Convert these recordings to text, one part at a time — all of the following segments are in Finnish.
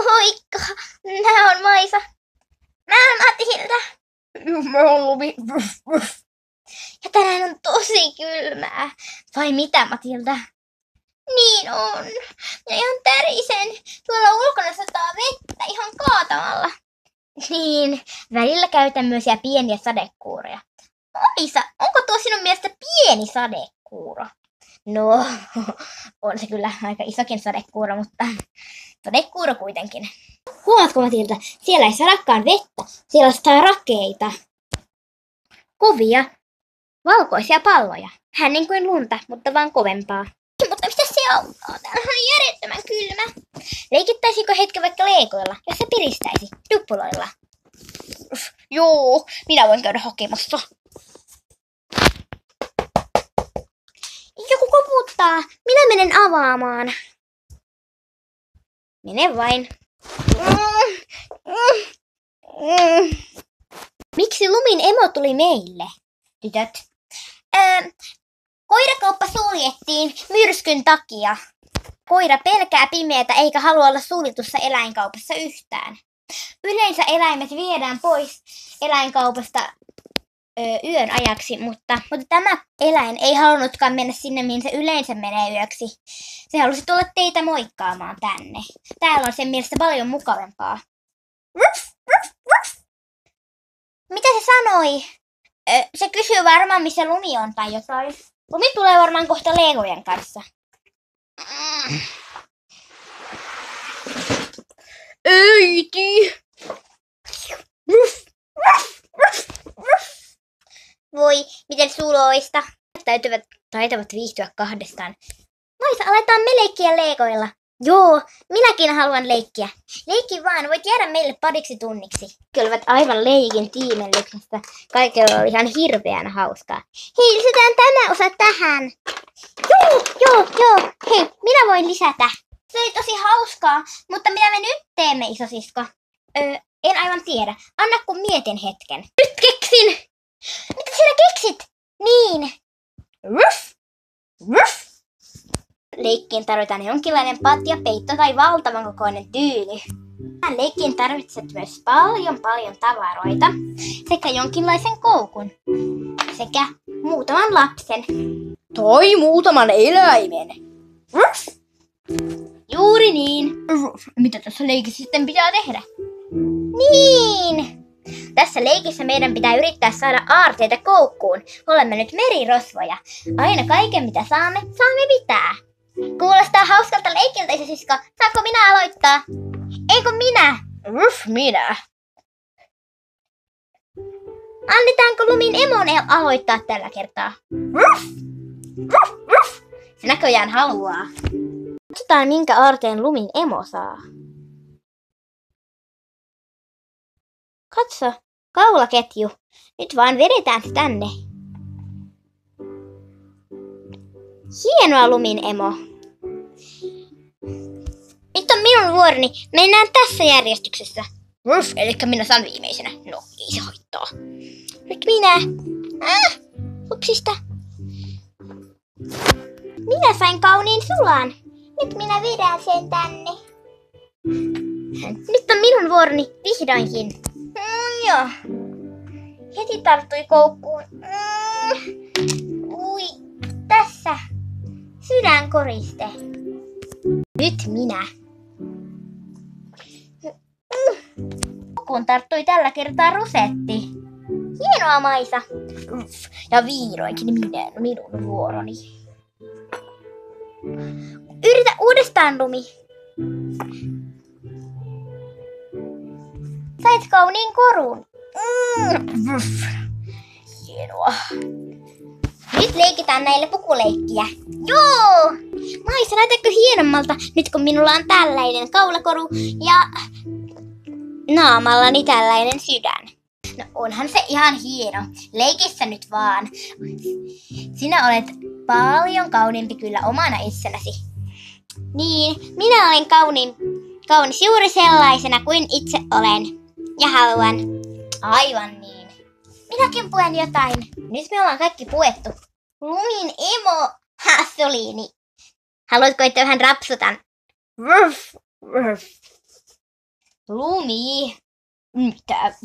Moikka! Nää on Maisa. Mä oon Matilda. Mä oon Lumi. Ja tänään on tosi kylmää. Vai mitä, Matilda? Niin on. Ja ihan tärisen. Tuolla ulkona sataa vettä ihan kaatamalla. Niin, välillä käytän myös pieniä sadekuuroja. Maisa, onko tuo sinun mielestä pieni sadekuuro? No, on se kyllä aika isokin sadekuuro, mutta sadekuuro kuitenkin. Huomaatko, Matilda? Siellä ei sadakaan vettä. Siellä sataa rakeita. Kuvia. Valkoisia palloja. Hän niin kuin lunta, mutta vaan kovempaa. Mutta mistä se auttaa? Täällä on järjettömän kylmä. Leikittäisikö hetken vaikka leikoilla, jos se piristäisi duppuloilla? Joo, minä voin käydä hakemassa. Joku koputtaa. Minä menen avaamaan. Mene vain. Miksi Lumin emo tuli meille? Tytöt. Koirakauppa suljettiin myrskyn takia. Koira pelkää pimeätä eikä halua olla suljetussa eläinkaupassa yhtään. Yleensä eläimet viedään pois eläinkaupasta yön ajaksi, mutta tämä eläin ei halunnutkaan mennä sinne, mihin se yleensä menee yöksi. Se halusi tulla teitä moikkaamaan tänne. Täällä on sen mielestä paljon mukavampaa. Mitä se sanoi? Se kysyy varmaan, missä Lumi on tai jotain. Lumi tulee varmaan kohta Legojen kanssa. Äiti! Voi, miten suloista. Taitavat viihtyä kahdestaan. Maisa, aletaan me leikkiä Legoilla. Joo, minäkin haluan leikkiä. Leikki vaan, voit jäädä meille pariksi tunniksi. He olivat aivan leikin tiimellyksestä. Kaikilla oli ihan hirveän hauskaa. Hei, lisätään tämä osa tähän. Joo. Hei, minä voin lisätä. Se oli tosi hauskaa, mutta mitä me nyt teemme, isosisko? En aivan tiedä. Anna kun mietin hetken. Nyt keksin! Mitä sinä keksit? Niin. Leikkiin tarvitaan jonkinlainen patja, peitto tai valtavan kokoinen tyyli. Tähän leikkiin tarvitset myös paljon tavaroita sekä jonkinlaisen koukun sekä muutaman lapsen. Tai muutaman eläimen. Juuri niin. Mitä tässä leikissä sitten pitää tehdä? Niin. Tässä leikissä meidän pitää yrittää saada aarteita koukkuun. Olemme nyt merirosvoja. Aina kaiken mitä saamme pitää. Kuulostaa hauskalta leikiltä, isosisko. Saanko minä aloittaa? Eikö minä? Minä. Annetaanko Lumin emon aloittaa tällä kertaa? Se näköjään haluaa. Katsotaan minkä aarteen Lumin emo saa. Katso, kaulaketju. Nyt vaan vedetään se tänne. Hienoa, Lumin emo. Nyt on minun vuoroni. Mennään tässä järjestyksessä. Elikkä minä saan viimeisenä. No, ei se haittaa. Nyt minä. Upsista. Minä sain kauniin sulan. Nyt minä vedän sen tänne. Nyt on minun vuoroni vihdoinkin. Joo. Heti tarttui koukkuun. Ui, tässä. Sydänkoriste. Nyt minä. Koukkuun tarttui tällä kertaa rusetti. Hienoa, Maisa. Ja vihdoinkin minun vuoroni. Yritä uudestaan, Lumi. Sait kauniin korun. Hienoa. Nyt leikitään näille pukuleikkiä. Joo! Maisa, näytätkö hienommalta nyt kun minulla on tällainen kaulakoru ja naamallani tällainen sydän. No onhan se ihan hieno. Leikissä nyt vaan. Sinä olet paljon kauniimpi kyllä omana itsenäsi. Niin, minä olen kaunis juuri sellaisena kuin itse olen. Ja haluan. Aivan niin. Minäkin puen jotain. Nyt me ollaan kaikki puettu. Lumin emo. Soliini. Haluatko, että vähän rapsutan? Lumi. Mitä?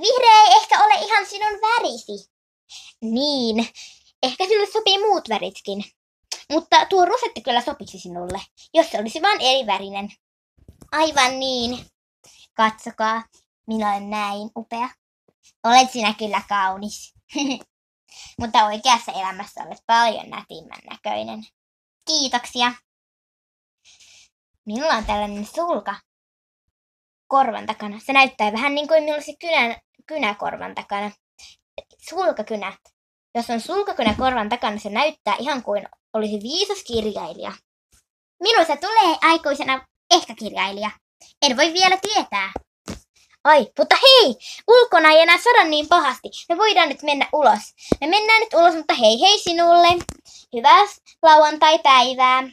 Vihreä ei ehkä ole ihan sinun värisi. Niin. Ehkä sinulle sopii muut väritkin. Mutta tuo rosetti kyllä sopisi sinulle, jos se olisi vain eri värinen. Aivan niin. Katsokaa, minä olen näin upea. Olet sinä kyllä kaunis. Mutta oikeassa elämässä olet paljon nätimmän näköinen. Kiitoksia. Minulla on tällainen sulka korvan takana. Se näyttää vähän niin kuin minulla olisi kynä korvan takana. Sulkakynät. Jos on sulkakynä korvan takana, se näyttää ihan kuin olisi viisas kirjailija. Minusta tulee aikuisena ehkä kirjailija. En voi vielä tietää. Ai, mutta hei! Ulkona ei enää sada niin pahasti. Me voidaan nyt mennä ulos. Me mennään nyt ulos, mutta hei sinulle. Hyvää lauantai-päivää.